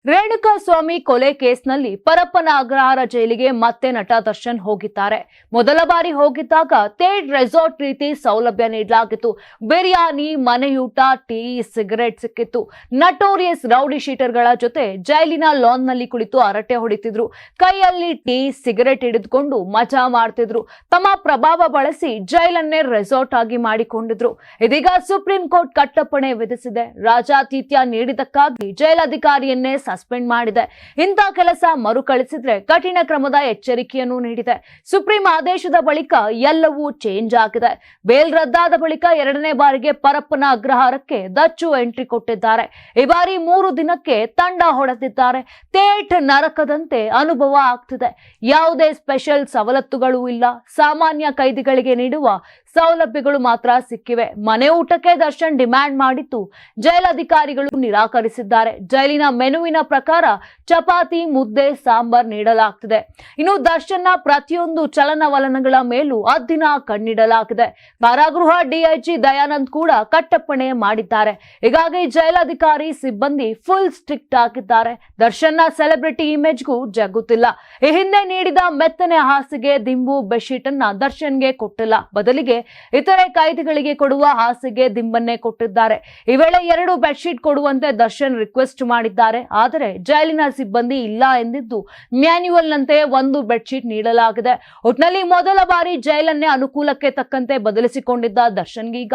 ರೇಣುಕಾಸ್ವಾಮಿ ಕೊಲೆ ಕೇಸ್ನಲ್ಲಿ ಪರಪ್ಪನ ಅಗ್ರಹಾರ ಜೈಲಿಗೆ ಮತ್ತೆ ನಟ ದರ್ಶನ್ ಹೋಗಿದ್ದಾರೆ. ಮೊದಲ ಬಾರಿ ಹೋಗಿದ್ದಾಗ ತೇಡ್ ರೆಸಾರ್ಟ್ ರೀತಿ ಸೌಲಭ್ಯ ನೀಡಲಾಗಿತ್ತು. ಬಿರಿಯಾನಿ, ಮನೆಯೂಟ, ಟೀ, ಸಿಗರೆಟ್ ಸಿಕ್ಕಿತ್ತು. ನಟೋರಿಯಸ್ ರೌಡಿ ಶೀಟರ್ಗಳ ಜೊತೆ ಜೈಲಿನ ಲಾನ್ನಲ್ಲಿ ಕುಳಿತು ಹರಟೆ ಹೊಡಿತಿದ್ರು. ಕೈಯಲ್ಲಿ ಟೀ, ಸಿಗರೆಟ್ ಹಿಡಿದುಕೊಂಡು ಮಜಾ ಮಾಡ್ತಿದ್ರು. ತಮ್ಮ ಪ್ರಭಾವ ಬಳಸಿ ಜೈಲನ್ನೇ ರೆಸಾರ್ಟ್ ಆಗಿ ಮಾಡಿಕೊಂಡಿದ್ರು. ಇದೀಗ ಸುಪ್ರೀಂ ಕೋರ್ಟ್ ಕಟ್ಟಪ್ಪಣೆ ವಿಧಿಸಿದೆ. ರಾಜಾತಿಥ್ಯ ನೀಡಿದಕ್ಕಾಗಿ ಜೈಲಧಿಕಾರಿಯನ್ನೇ ಸಸ್ಪೆಂಡ್ ಮಾಡಿದೆ. ಇಂಥ ಕೆಲಸ ಮರುಕಳಿಸಿದ್ರೆ ಕಠಿಣ ಕ್ರಮದ ಎಚ್ಚರಿಕೆಯನ್ನು ನೀಡಿದೆ. ಸುಪ್ರೀಂ ಆದೇಶದ ಬಳಿಕ ಎಲ್ಲವೂ ಚೇಂಜ್ ಆಗಿದೆ. ಬೇಲ್ ರದ್ದಾದ ಬಳಿಕ ಎರಡನೇ ಬಾರಿಗೆ ಪರಪ್ಪನ ಅಗ್ರಹಾರಕ್ಕೆ ದಚ್ಚು ಎಂಟ್ರಿ ಕೊಟ್ಟಿದ್ದಾರೆ. ಈ ಬಾರಿ 3 ದಿನಕ್ಕೆ ತಂಡ ಹೊಡೆದಿದ್ದಾರೆ. ತೇಟ್ ನರಕದಂತೆ ಅನುಭವ ಆಗ್ತಿದೆ. ಯಾವುದೇ ಸ್ಪೆಷಲ್ ಸವಲತ್ತುಗಳು ಇಲ್ಲ. ಸಾಮಾನ್ಯ ಕೈದಿಗಳಿಗೆ ನೀಡುವ ಸೌಲಭ್ಯಗಳು ಮಾತ್ರ ಸಿಕ್ಕಿವೆ. ಮನೆ ಊಟಕ್ಕೆ ದರ್ಶನ್ ಡಿಮ್ಯಾಂಡ್ ಮಾಡಿದ್ದು ಜೈಲಧಿಕಾರಿಗಳು ನಿರಾಕರಿಸಿದ್ದಾರೆ. ಜೈಲಿನ ಮೆನುವಿನ ಪ್ರಕಾರ ಚಪಾತಿ, ಮುದ್ದೆ, ಸಾಂಬಾರ್ ನೀಡಲಾಗ್ತಿದೆ. ಇನ್ನು ದರ್ಶನ್ನ ಪ್ರತಿಯೊಂದು ಚಲನವಲನಗಳ ಮೇಲೂ ಅದ್ದಿನ ಕಣ್ಣಿಡಲಾಗಿದೆ. ಕಾರಾಗೃಹ ಡಿಐಜಿ ದಯಾನಂದ್ ಕೂಡ ಕಟ್ಟಪ್ಪಣೆ ಮಾಡಿದ್ದಾರೆ. ಹೀಗಾಗಿ ಜೈಲಧಿಕಾರಿ ಸಿಬ್ಬಂದಿ ಫುಲ್ ಸ್ಟ್ರಿಕ್ಟ್ ಆಗಿದ್ದಾರೆ. ದರ್ಶನ್ನ ಸೆಲೆಬ್ರಿಟಿ ಇಮೇಜ್ಗೂ ಜಗ್ಗುತ್ತಿಲ್ಲ. ಈ ಹಿಂದೆ ನೀಡಿದ ಮೆತ್ತನೆ ಹಾಸಿಗೆ, ದಿಂಬು, ಬೆಡ್ಶೀಟ್ ಅನ್ನ ದರ್ಶನ್ಗೆ ಕೊಟ್ಟಿಲ್ಲ. ಬದಲಿಗೆ ಇತರೆ ಕೈದಿಗಳಿಗೆ ಕೊಡುವ ಹಾಸಿಗೆ, ದಿಂಬನ್ನೇ ಕೊಟ್ಟಿದ್ದಾರೆ. ಈ ವೇಳೆ 2 ಬೆಡ್ಶೀಟ್ ಕೊಡುವಂತೆ ದರ್ಶನ್ ರಿಕ್ವೆಸ್ಟ್ ಮಾಡಿದ್ದಾರೆ. ಆದರೆ ಜೈಲಿನ ಸಿಬ್ಬಂದಿ ಇಲ್ಲ ಎಂದಿದ್ದು ಮ್ಯಾನ್ಯುವಲ್ ನಂತೆ 1 ಬೆಡ್ಶೀಟ್ ನೀಡಲಾಗಿದೆ. ಒಟ್ನಲ್ಲಿ ಮೊದಲ ಬಾರಿ ಜೈಲನ್ನೇ ಅನುಕೂಲಕ್ಕೆ ತಕ್ಕಂತೆ ಬದಲಿಸಿಕೊಂಡಿದ್ದ ದರ್ಶನ್ಗೆ ಈಗ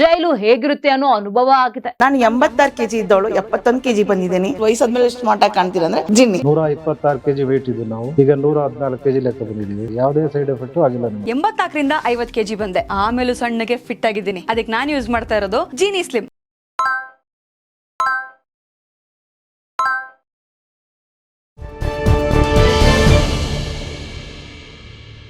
ಜೈಲು ಹೇಗಿರುತ್ತೆ ಅನ್ನೋ ಅನುಭವ ಆಗಿದೆ. ನಾನು 86 kg ಇದ್ದವಳು 71 kg ಬಂದಿದ್ದೀನಿ. ವಯಸ್ಸಾದ್ಮೇಲೆ ಸ್ಮಾರ್ಟ್ ಆಗಿ ಕಾಣ್ತೀರಾ ಅಂದ್ರೆ ಜಿನ್ನಿ. 126 kg ವೇಟ್ ಇದ್ದು ನಾವು ಈಗ 114 kg ಲೆಕ್ಕ ಬಂದಿದ್ದೀವಿ. ಯಾವುದೇ ಸೈಡ್ ಎಫೆಕ್ಟ್ ಆಗಿಲ್ಲ. 84 ರಿಂದ 50 kg ಬಂದೆ. ಆಮೇಲೆ ಸಣ್ಣಗೆ ಫಿಟ್ ಆಗಿದ್ದೀನಿ. ಅದಕ್ಕೆ ನಾನು ಯೂಸ್ ಮಾಡ್ತಾ ಇರೋದು ಜೀನಿ ಸ್ಲಿಮ್.